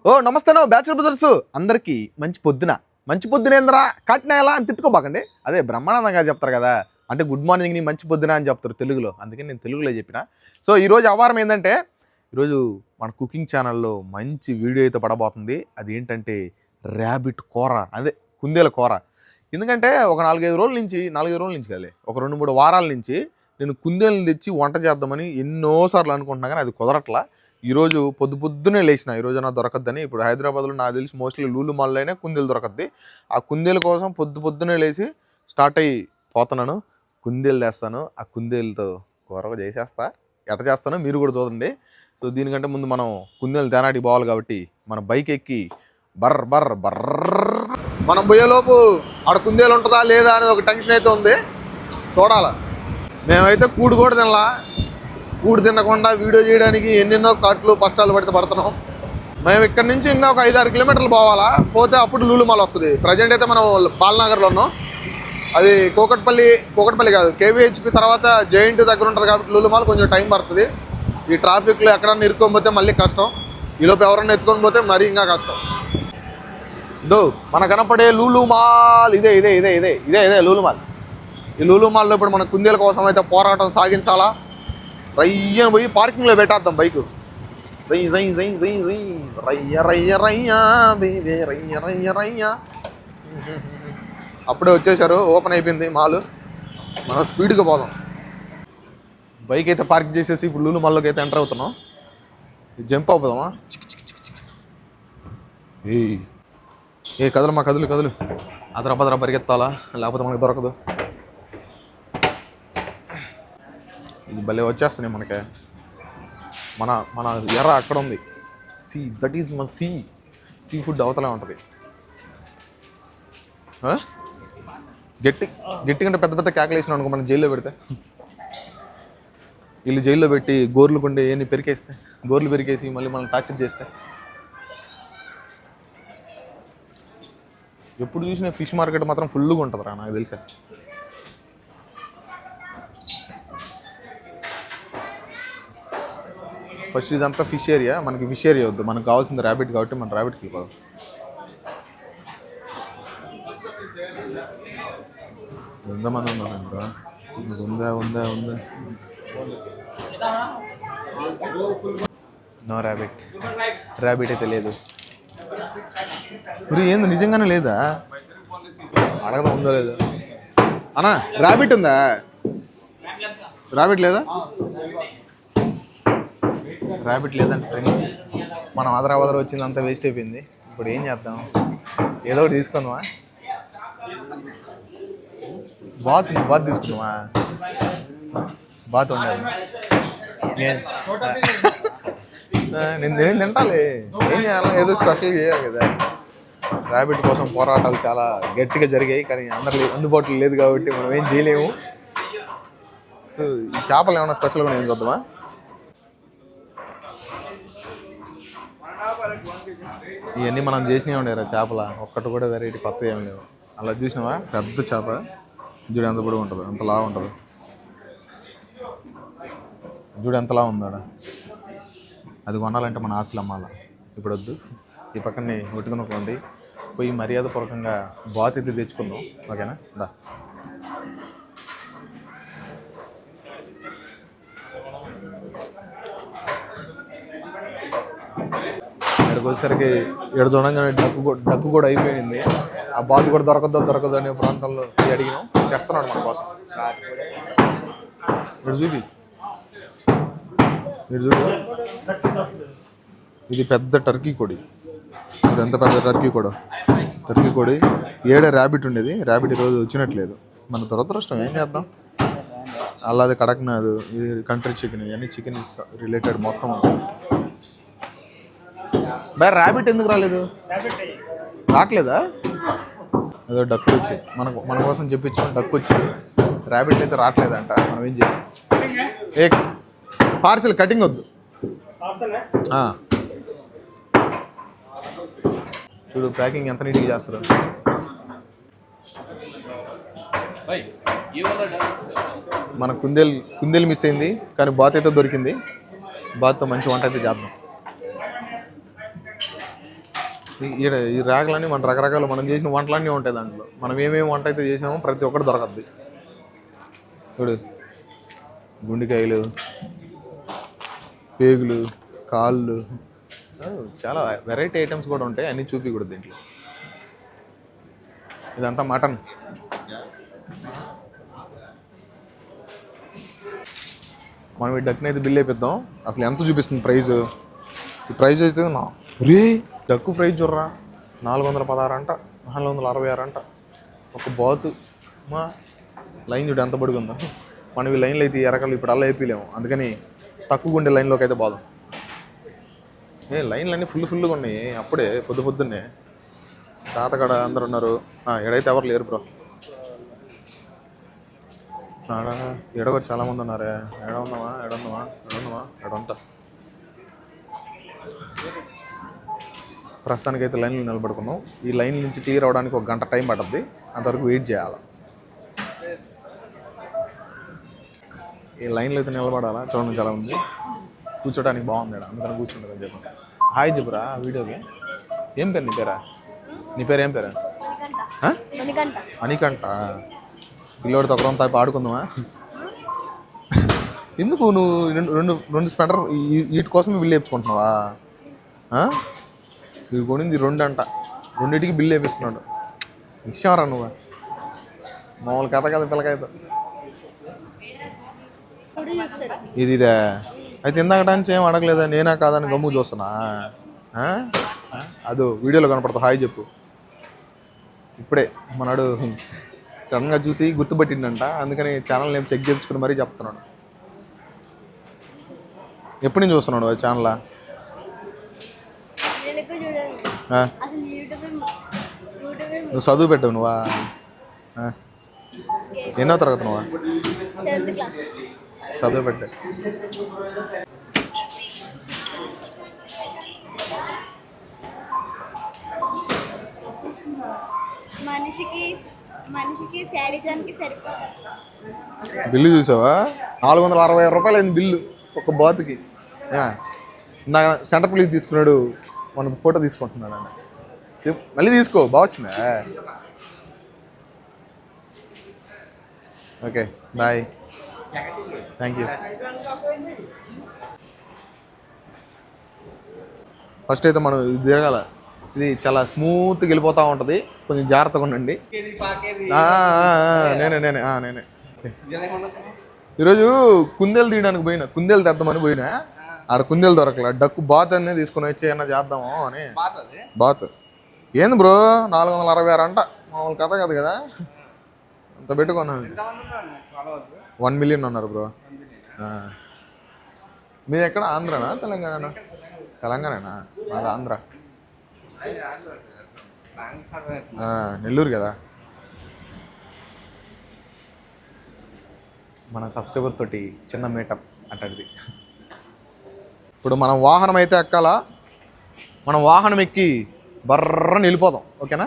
ఓ నమస్తేనో bachelor brothers అందరికీ మంచి పొద్దునేంద్రా కాటినా ఎలా అని తిట్టుకోబాకండి. అదే బ్రహ్మానందంగా చెప్తారు కదా, అంటే గుడ్ మార్నింగ్ ని మంచి పొద్దున అని చెప్తారు తెలుగులో, అందుకని నేను తెలుగులో చెప్పిన. సో ఈరోజు అవారం ఏంటంటే, ఈరోజు మన కుకింగ్ ఛానల్లో మంచి వీడియో అయితే పడబోతుంది. అది ఏంటంటే ర్యాబిట్ కూర, అదే కుందేల కూర. ఎందుకంటే ఒక 4-5 రోజుల నుంచి కాదు, ఒక 2-3 వారాల నుంచి నేను కుందేలను తెచ్చి వంట చేద్దామని ఎన్నోసార్లు అనుకుంటున్నా, కానీ అది కుదరట్లా. ఈరోజు పొద్దున్నే లేచిన, ఈరోజు నా దొరకద్దని. ఇప్పుడు హైదరాబాద్లో నాకు తెలిసి మోస్ట్లీ లూలు మాల్లోనే కుందేలు దొరకద్ది. ఆ కుందేల కోసం పొద్దున్నే లేచి స్టార్ట్ అయ్యి పోతున్నాను. కుందేలు తెస్తాను, ఆ కుందేలతో కూర చేసేస్తా. ఎట్ట చేస్తానో మీరు కూడా చూడండి. సో దీనికంటే ముందు మనం కుందేలు తేనాటికి పోవాలి కాబట్టి మన బైక్ ఎక్కి మనం పోయేలోపు ఆడ కుందేలు ఉంటుందా లేదా అనేది ఒక టెన్షన్ అయితే ఉంది, చూడాలా. మేమైతే కూడు కూడా తినలా, కూడు తినకుండా వీడియో చేయడానికి ఎన్నెన్నో కట్లు కష్టాలు పడుతున్నాం. మేము ఇక్కడ నుంచి ఇంకా ఒక 5-6 కిలోమీటర్లు పోవాలా, పోతే అప్పుడు లూలు మాల్ వస్తుంది. ప్రజెంట్ అయితే మనం బాలనగర్లో ఉన్నాం. అది కోకట్పల్లి కాదు, కేవీహెచ్పి తర్వాత జైంట్ దగ్గర ఉంటుంది కాబట్టి లూలు మాల్ కొంచెం టైం పడుతుంది. ఈ ట్రాఫిక్లో ఎక్కడన్నా ఇరుక్కొని పోతే మళ్ళీ కష్టం, ఈలోపు ఎవరన్నా ఎత్తుకొని పోతే మరీ ఇంకా కష్టం. మన కనపడే లూలు మాల్ ఇదే లూలు మాల్. ఈ లూలు మాల్లో ఇప్పుడు మన కుందేల కోసం అయితే పోరాటం సాగించాలా. రయ్యను పోయి పార్కింగ్లో పెట్టేద్దాం బైకు. రయ్య అప్పుడే వచ్చేసారు, ఓపెన్ అయిపోయింది మాల్. మనం స్పీడ్గా పోదాం. బైక్ అయితే పార్క్ చేసేసి ఇప్పుడు లూలు మాల్లోకి అయితే ఎంటర్ అవుతున్నాం. జంప్ అవుదామా? ఏ కదలమ్మా, కదులు అదరా పరిగెత్తాలా, లేకపోతే మనకు దొరకదు. ఇది భలే వచ్చేస్తున్నాయి మనకి. మన ఎర్ర అక్కడ ఉంది, దట్ ఈజ్ మన సీ ఫుడ్ అవతలే ఉంటుంది. గట్టి కంటే పెద్ద కేకలు వేసినాం అనుకో, మనం జైల్లో పెడితే. వీళ్ళు జైల్లో పెట్టి గోర్లు కొండే ఏన్ని గోర్లు పెరికేసి మళ్ళీ మనం టార్చర్ చేస్తే. ఎప్పుడు చూసినా ఫిష్ మార్కెట్ మాత్రం ఫుల్గా ఉంటుందిరా, నాకు తెలిసే. ఫస్ట్ ఇదంతా ఫిష్ ఏరియా, మనకి ఫిష్ ఏరియా వద్దు, మనకు కావాల్సింది ర్యాబిట్ కాబట్టి మనం ర్యాబిట్కి వెళ్ళిపోదాం. ఎంతమంది ఉందా? ఉందా నో ర్యాబిట్ అయితే లేదు. ఏంది నిజంగానే లేదా? అడగదా ఉందో లేదా అన్నా. ర్యాబిట్ ఉందా? ర్యాబిట్ లేదా? ర్యాబిట్ లేదంటే ఫ్రెండ్స్, మనం ఆదరా వచ్చింది అంతా వేస్ట్ అయిపోయింది. ఇప్పుడు ఏం చేద్దాం, ఏదో ఒకటి తీసుకుందామా? బాత్ తీసుకుందామా? బాత్ ఉండాలి. నేను తింటాలి, ఏం చేయాలి, ఏదో స్పెషల్ చేయాలి కదా. ర్యాబిట్ కోసం పోరాటాలు చాలా గట్టిగా జరిగాయి, కానీ అందరు అందుబాటులో లేదు కాబట్టి మనం ఏం చేయలేము. సో ఈ చేపలు ఏమైనా స్పెషల్గా ఏం చూద్దామా? ఇవన్నీ మనం చేసినవి ఉండేరా చేపల, ఒక్కటి కూడా వెరైటీ కొత్త ఏమి లేవు. అలా చూసినావా, పెద్ద చేప చూడు ఎంత పొడి ఉంటుంది, అంతలా ఉంటుంది. చూడు ఎంతలా ఉందాడ. అది కొనాలంటే మన ఆస్తులు అమ్మాల. ఇప్పుడు వద్దు, ఈ పక్కనే ఒట్టుకునుకోండి, పోయి మర్యాదపూర్వకంగా బాత్ అయితే తెచ్చుకుందాం, ఓకేనా? దా. ఇక్కడికి వచ్చేసరికి ఇక్కడ చూడంగానే డక్కు కూడా అయిపోయింది. ఆ బాత్ కూడా దొరకదు అనే ప్రాంతంలో అడిగినాం, తెస్తున్నాడు మన కోసం. ఇక్కడ చూడు, ఇది పెద్ద టర్కీ కోడి. ఇప్పుడు ఎంత పెద్ద టర్కీ కోడి. ఏడే ర్యాబిట్ ఉండేది, ర్యాబిట్ ఈరోజు వచ్చినట్లేదు. మన దురదృష్టం, ఏం చేద్దాం. అలాగే కడక్నాథ్, ఇది కంట్రీ చికెన్, ఇవన్నీ చికెన్ రిలేటెడ్ మొత్తం. బాయ్ ర్యాబిట్ ఎందుకు రావట్లేదా? అదో డక్కు వచ్చి మన కోసం చెప్పించాం, డక్కు వచ్చింది. ర్యాబిట్ అయితే రావట్లేదంట, మనం ఏం చేయాలి? ఏ పార్సిల్ కటింగ్ వద్దు. చూడు ప్యాకింగ్ ఎంత నీట్గా చేస్తారు. మన కుందేలు మిస్ అయింది, కానీ బాత్ అయితే దొరికింది. బాత్తో మంచి వంట అయితే చేద్దాం. ఈ ర్యాకులన్నీ మన రకరకాలు మనం చేసిన వంటలన్నీ ఉంటాయి దాంట్లో. మనం ఏమేమి వంట అయితే చేసామో ప్రతి ఒక్కటి దొరకద్ది. ఇప్పుడు గుండెకాయలు, పేగులు, కాళ్ళు, చాలా వెరైటీ ఐటమ్స్ కూడా ఉంటాయి. అన్నీ చూపించకూడదు దీంట్లో. ఇదంతా మటన్. మనం ఈ డక్కుని అయితే బిల్ అయిపోద్దాం. అసలు ఎంత చూపిస్తుంది ప్రైజ్? ఈ ప్రైజ్ అయితే రే డక్కు ప్రైజ్ చూడరా, 416 అంట, 466 అంట. ఒక బాతు మా లైన్ చూడు ఎంత పడుకుందో. మనం ఈ లైన్లో అయితే ఎరకలు ఇప్పుడు అలా అయిపోలేము, అందుకని తక్కువ ఉండే లైన్లోకి అయితే బాదం. లైన్లు అన్నీ ఫుల్గా ఉన్నాయి. అప్పుడే పొద్దున్నే తాతగాడ అందరు ఉన్నారు. ఎడైతే ఎవరు లేరు బ్రో. ఎడ కూడా చాలా మంది ఉన్నారే. ఎడంతా ప్రస్తుతానికి అయితే లైన్లో నిలబడుకున్నాం. ఈ లైన్ నుంచి క్లియర్ అవడానికి 1 గంట టైం పడుతుంది. అంతవరకు వెయిట్ చేయాలి. ఈ లైన్లో అయితే నిలబడాలా. చూడండి చాలా ఉంది, కూర్చోడానికి బాగుంది. అందుకని కూర్చుంటుంది చెప్పండి. హాయ్ చెప్పురా వీడియోకి. ఏం పేరు నీ పేరా? నీ పేరు ఏం పేరా? మణికంఠ. పిల్లోడితో ఒకరంతా ఆడుకుందామా? ఎందుకు నువ్వు రెండు స్పెండర్ వీటి కోసమే బిల్లు వేయించుకుంటున్నావా? ఇవి కొనింది 2 అంట, 2టికి బిల్లు వేపిస్తున్నాడు. ఇచ్చావరా నువ్వు? మామూలు కథ కదా పిల్లకాయతో. ఇదే అయితే ఇందాక నుంచి ఏం అడగలేదా? నేనా కాదని గమ్ము చూస్తున్నా. అదో వీడియోలో కనపడతా. హాయ్ చెప్పు. ఇప్పుడే మనడు సడన్గా చూసి గుర్తుపట్టిండంట, అందుకని ఛానల్ నేమ్ చెక్ చేయించుకుని మరీ చెప్తున్నాడు. ఎప్పటి నుంచి చూస్తున్నాడు అది ఛానల్? నువ్వు చదువు పెట్టవు నువ్వా? ఎన్నో తరగతి నువ్వా? చదువు పెట్టే. మనిషికి శాడిజానికి సరిపోతుంది. బిల్లు చూసావా? 460 రూపాయలు అయింది బిల్లు ఒక బాతుకి. నా సెంటర్ ప్లీజ్ తీసుకున్నాడు, మన ఫోటో తీసుకుంటున్నాడు అన్న. మళ్ళీ తీసుకో, బాగా వచ్చిందా? Okay bye, thank you. First అయితే మనం ఇది తిరగాల. ఇది చాలా స్మూత్గా వెళ్ళిపోతూ ఉంటుంది, కొంచెం జాగ్రత్తగా ఉండండి. నేనే ఈరోజు కుందేలు తీయడానికి పోయినా, కుందేలు తెద్దామని పోయినా. ఆడ కుందేలు దొరకలే. డక్కు బాత్ అన్నీ తీసుకుని వచ్చి ఏమన్నా చేద్దాము అని. బాత్ ఏంది బ్రో 466 అంట, మామూలు కథ కాదు కదా. అంత పెట్టుకున్నాను. 1 మిలియన్ అన్నారు బ్రో. మీది ఎక్కడ? ఆంధ్రానా తెలంగాణనా? తెలంగాణనా? అది ఆంధ్ర, నెల్లూరు కదా. మన సబ్స్క్రైబర్ తోటి చిన్న మేటప్ అట్టడిది. ఇప్పుడు మనం వాహనం అయితే ఎక్కాలా. మనం వాహనం ఎక్కి బర్రని వెళ్ళిపోదాం, ఓకేనా?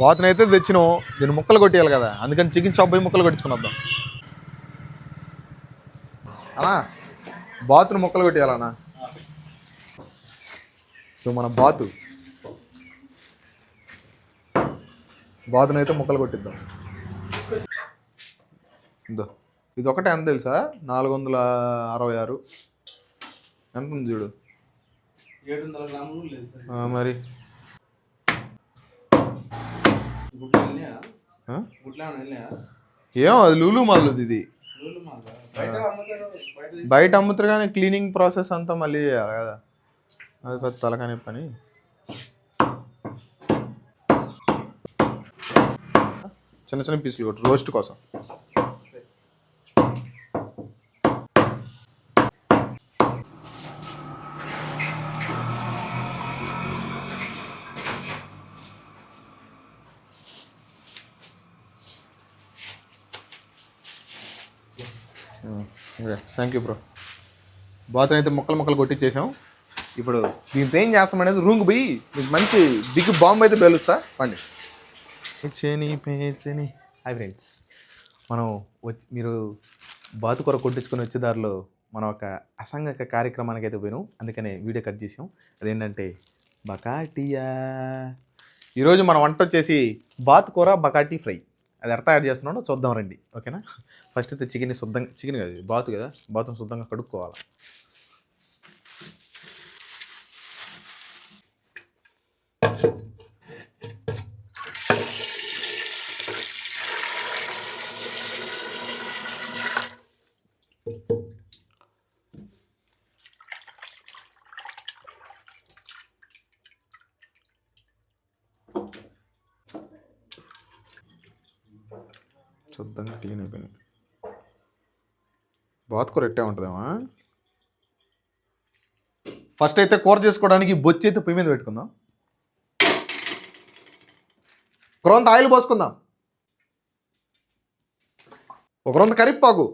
బాతుని అయితే తెచ్చినాం, దీన్ని ముక్కలు కొట్టేయాలి కదా, అందుకని చికెన్ చాప్ పోయి ముక్కలు కొట్టించుకుని వద్దాం. అన్నా బాతుని ముక్కలు కొట్టేయాలన్నా. సో మన బాతుని అయితే ముక్కలు కొట్టిద్దాం. ఇదో ఇది ఒకటే ఎంత తెలుసా? 466. ఎంత ఉంది చూడు. 700 గ్రాములు. మరి ఏమో అది లూలు మాల్ది. ఇది బయట అమ్ముతారు కానీ క్లీనింగ్ ప్రాసెస్ అంతా మళ్ళీ చేయాలి కదా, అది పెద్ద తలకాని పని. చిన్న చిన్న పీసులు కొట్టు రోస్ట్ కోసం. Thank you bro. బాతుని అయితే ముక్కలు కొట్టించేసాం. ఇప్పుడు దీంతో ఏం చేస్తాం అనేది రూమ్కి పోయి మీకు మంచి బిగ్ బాంబు అయితే పేలుస్తా. పండి పేచని. హాయ్ ఫ్రెండ్స్, మనం మీరు బాతుకూర కొట్టించుకొని వచ్చే దారిలో మనం ఒక అసాంఘిక కార్యక్రమానికి అయితే పోయినాం. అందుకనే వీడియో కట్ చేసాం. అదేంటంటే బకాటియా. ఈరోజు మన వంట వచ్చేసి బాతుకూర బకాటీ ఫ్రై. అది ఎట్లా తయారు చేస్తున్నాడో చూద్దాం రండి. ఓకేనా? ఫస్ట్ అయితే చికెన్ కాదు, బాతు కదా, బాతును శుద్ధంగా కడుక్కోవాలి. శుద్ధంగా క్లీన్ అయిపోయింది. బాతుకూర ఎట్టే ఉంటుందేమా. ఫస్ట్ అయితే కూర చేసుకోవడానికి బొచ్చి అయితే పొయ్యి మీద పెట్టుకుందాం. ఒకరొంత ఆయిల్ పోసుకుందాం. ఒకరొంత కరివేపాకు,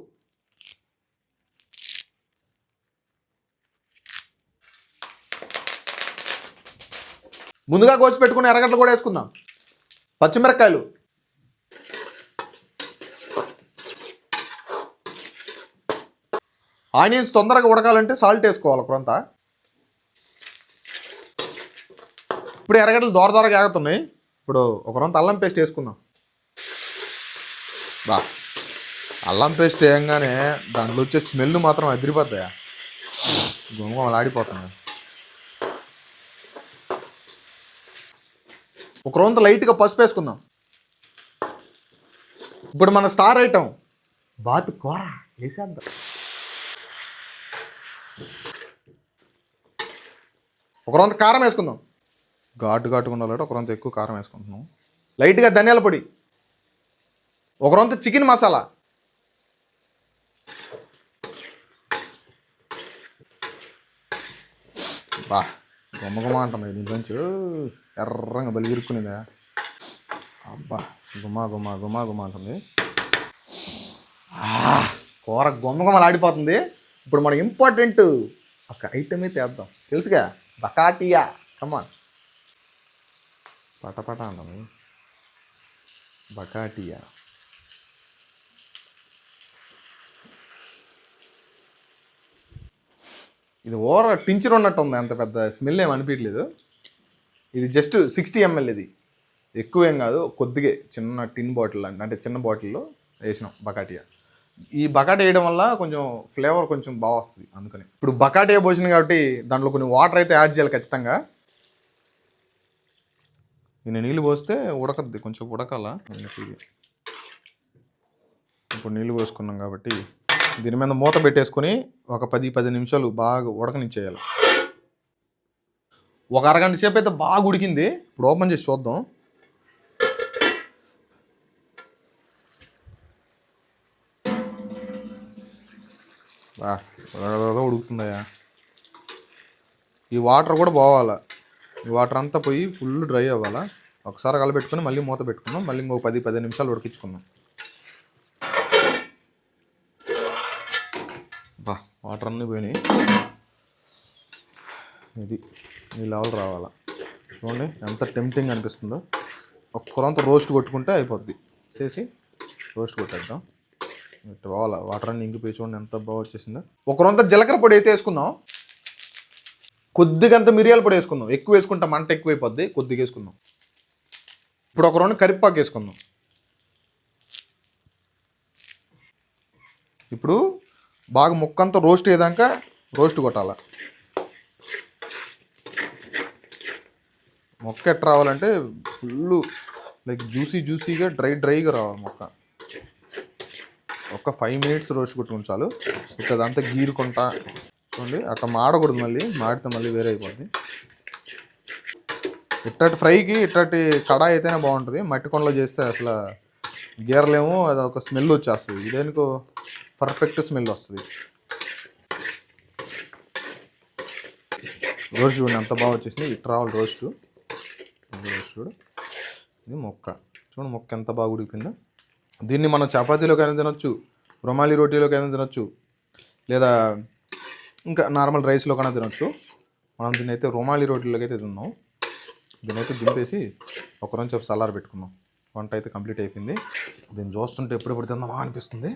ముందుగా కోసి పెట్టుకుని ఎర్రగడ్డలు కూడా వేసుకుందాం. పచ్చిమిరపకాయలు, ఆనియన్స్ తొందరగా ఉడకాలంటే సాల్ట్ వేసుకోవాలి కొంత. ఇప్పుడు ఎర్రగడ్డలు దోరదోరగా ఆగుతున్నాయి. ఇప్పుడు ఒకరొంత అల్లం పేస్ట్ వేసుకుందాం. బా, అల్లం పేస్ట్ వేయంగానే దాంట్లో వచ్చే స్మెల్ మాత్రం అదిరిపోతాయా, గుమగుమలు ఆడిపోతుంది. ఒకరొంత లైట్గా పసుపు వేసుకుందాం. ఇప్పుడు మన స్టార్ ఐటమ్ బాతుకూర వేసేద్దాం. ఒకరొంత కారం వేసుకుందాం. ఘాటుగా ఉండాలంటే ఒకరొంత ఎక్కువ కారం వేసుకుంటున్నాం. లైట్గా ధనియాల పొడి, ఒకరొంత చికెన్ మసాలా, బా గుమ్మగుమ అంటుంది ఇది కొంచెం ఎర్రంగా బలిగిరుక్కునేదా. అబ్బా గుమ్మా అంటుంది. కూర గుమ్మగుమలు ఆడిపోతుంది. ఇప్పుడు మనం ఇంపార్టెంట్ ఒక ఐటమే తెద్దాం. తెలుసుగా, బకాటియా. కమాన్, పటపట అంటుంది బకాటియా. ఇది ఓవర్ టించర్ ఉన్నట్టు ఉంది, అంత పెద్ద స్మెల్ ఏమి అనిపించలేదు. ఇది జస్ట్ 60 ml, ఇది ఎక్కువేం కాదు, కొద్దిగా చిన్న టిన్ బాటిల్ అంటే చిన్న బాటిల్లో వేసినాం బకాటియా. ఈ బకాటి వేయడం వల్ల కొంచెం ఫ్లేవర్ కొంచెం బాగా వస్తుంది. అందుకని ఇప్పుడు బకాటియా పోసింది కాబట్టి దాంట్లో కొన్ని వాటర్ అయితే యాడ్ చేయాలి ఖచ్చితంగా. నేను నీళ్ళు పోస్తే ఉడకద్ది, కొంచెం ఉడకాల. ఇప్పుడు నీళ్ళు పోసుకున్నాం కాబట్టి దీని మీద మూత పెట్టేసుకొని ఒక 10 నిమిషాలు బాగా ఉడకనిచ్చేయాలి. ఒక అరగంట సేపు అయితే బాగా ఉడికింది. ఇప్పుడు ఓపెన్ చేసి చూద్దాం. ఉడుకుతుందయ్యా. ఈ వాటర్ కూడా పోవాలా, ఈ వాటర్ అంతా పోయి ఫుల్ డ్రై అవ్వాలా. ఒకసారి కలబెట్టుకొని మళ్ళీ మూత పెట్టుకున్నాం. మళ్ళీ ఇంకో 10 నిమిషాలు ఉడికించుకున్నాం. బా, వాటర్ అన్నీ పోయినాయి. ఇది ఈ లెవెల్ రావాలా. చూడండి ఎంత టెంప్టింగ్ అనిపిస్తుందో. ఒక్కరంతా రోస్ట్ కొట్టుకుంటే అయిపోద్ది. చేసి రోస్ట్ కొట్టేద్దాం. ఇట్లా పోవాలా, వాటర్ అన్నీ ఇంకిపోయి చూడండి ఎంత బాగా వచ్చేసిందో. ఒకరంతా జీలకర్ర పొడి అయితే వేసుకుందాం. కొద్దిగంత మిరియాల పొడి వేసుకుందాం. ఎక్కువ వేసుకుంటే మంట ఎక్కువైపోద్ది, కొద్దిగా వేసుకుందాం. ఇప్పుడు ఒక రెండు కరివేపాకు వేసుకుందాం. ఇప్పుడు బాగా ముక్కంతా రోస్ట్ అయ్యేదాకా రోస్ట్ కొట్టాల. మొక్క ఎట్లా రావాలంటే ఫుల్ లైక్ జ్యూసీగా డ్రైగా రావాలి మొక్క. ఒక 5 minutes రోస్ట్ కొట్టుకుని చాలు. ఇక్కడ అదంతా గీరుకుంటా చూడండి. అట్లా మాడకూడదు, మళ్ళీ మాడితే మళ్ళీ వేరే అయిపోద్ది. ఇట్టటి ఫ్రైకి ఇట్టటి కడాయి అయితేనే బాగుంటుంది. మట్టి కొండలో చేస్తే అసలు గీరలేమో, అది ఒక స్మెల్ వచ్చేస్తుంది. ఇదేనికో పర్ఫెక్ట్ స్మెల్ వస్తుంది. రోస్ట్ చూడండి ఎంత బాగా వచ్చేసింది. ఇటు రావాలి రోస్ట్. ఇది మొక్క చూడండి, మొక్క ఎంత బాగా ఉడికిందో. దీన్ని మనం చపాతీలోకైనా తినొచ్చు, రుమాలి రోటీలోకైనా తినొచ్చు, లేదా ఇంకా నార్మల్ రైస్లోకైనా తినొచ్చు. మనం దీన్ని అయితే రుమాలి రోటీలోకి అయితే తిన్నాం. దీన్ని అయితే దింపేసి ఒక రోజు చల్లారి పెట్టుకున్నాం. వంట అయితే కంప్లీట్ అయిపోయింది. దీన్ని చూస్తుంటే ఎప్పుడు తిందామా అనిపిస్తుంది.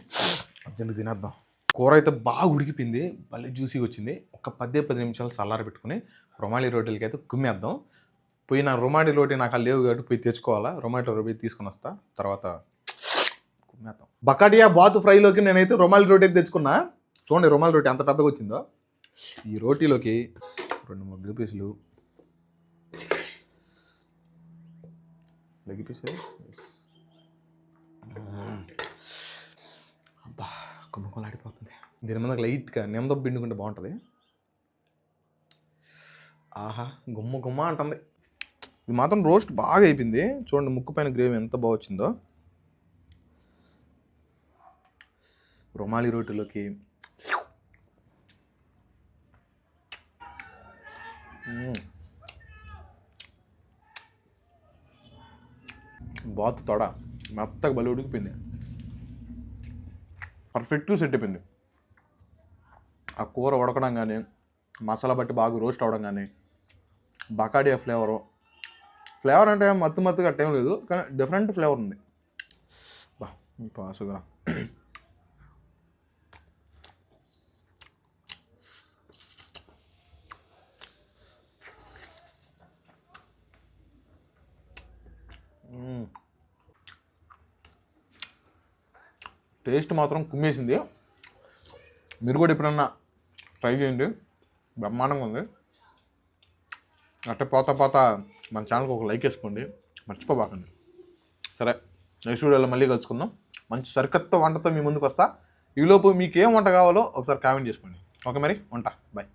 అర్జెంట్ తినేద్దాం. కూర అయితే బాగా ఉడికిపోయింది, భలే జ్యూసీగా వచ్చింది. ఒక 10 నిమిషాలు చల్లారి పెట్టుకుని రుమాలి రోటీలకి అయితే కుమ్మేద్దాం. పోయి నా రుమాలి రోటీ నాకు లేవు కాబట్టి పోయి తెచ్చుకోవాలా. రుమాలి రోటీ తీసుకొని వస్తా, తర్వాత కుమ్మేద్దాం. బకాడియా బాతు ఫ్రైలోకి నేనైతే రుమాలి రోటీ తెచ్చుకున్నా. చూడండి రుమాలి రోటీ ఎంత పెద్దగా వచ్చిందో. ఈ రోటీలోకి 2-3 లెగ్ పీసులు, లెగ్ పీసెస్. అబ్బా కుమ్మకులాడిపోతుంది. దీని మీద లైట్గా నిమ్మదొబ్బ పిండుకుంటే బాగుంటుంది. ఆహా గుమ్మ గుమ్మ అంటుంది. ఇది మాత్రం రోస్ట్ బాగా అయిపోయింది. చూడండి ముక్కు పైన గ్రేవీ ఎంత బాగా వచ్చిందో. రుమాలి రోటీలోకి బాతు తొడ మెత్తగా బలి ఉడికిపోయింది. పర్ఫెక్ట్గా సెట్ అయిపోయింది. ఆ కూర ఉడకడం కానీ, మసాలా బట్టి బాగా రోస్ట్ అవ్వడం కానీ, బకాడియా ఫ్లేవర్ అంటే మత్తుగా అట్టేం లేదు, కానీ డిఫరెంట్ ఫ్లేవర్ ఉంది. బా పాసుగా టేస్ట్ మాత్రం కుమ్మేసింది. మీరు కూడా ఎప్పుడన్నా ట్రై చేయండి, బ్రహ్మాండంగా ఉంది. అట్టే పోతా మన ఛానల్కి ఒక లైక్ వేసుకోండి, మర్చిపోబాకండి. సరే, నెక్స్ట్ వీడియోలో మళ్ళీ కలుసుకుందాం. మంచి సరికొత్త వంటతో మీ ముందుకు వస్తా. ఈలోపు మీకు ఏం వంట కావాలో ఒకసారి కామెంట్ చేసుకోండి. ఓకే మరి, ఉంటా, బాయ్.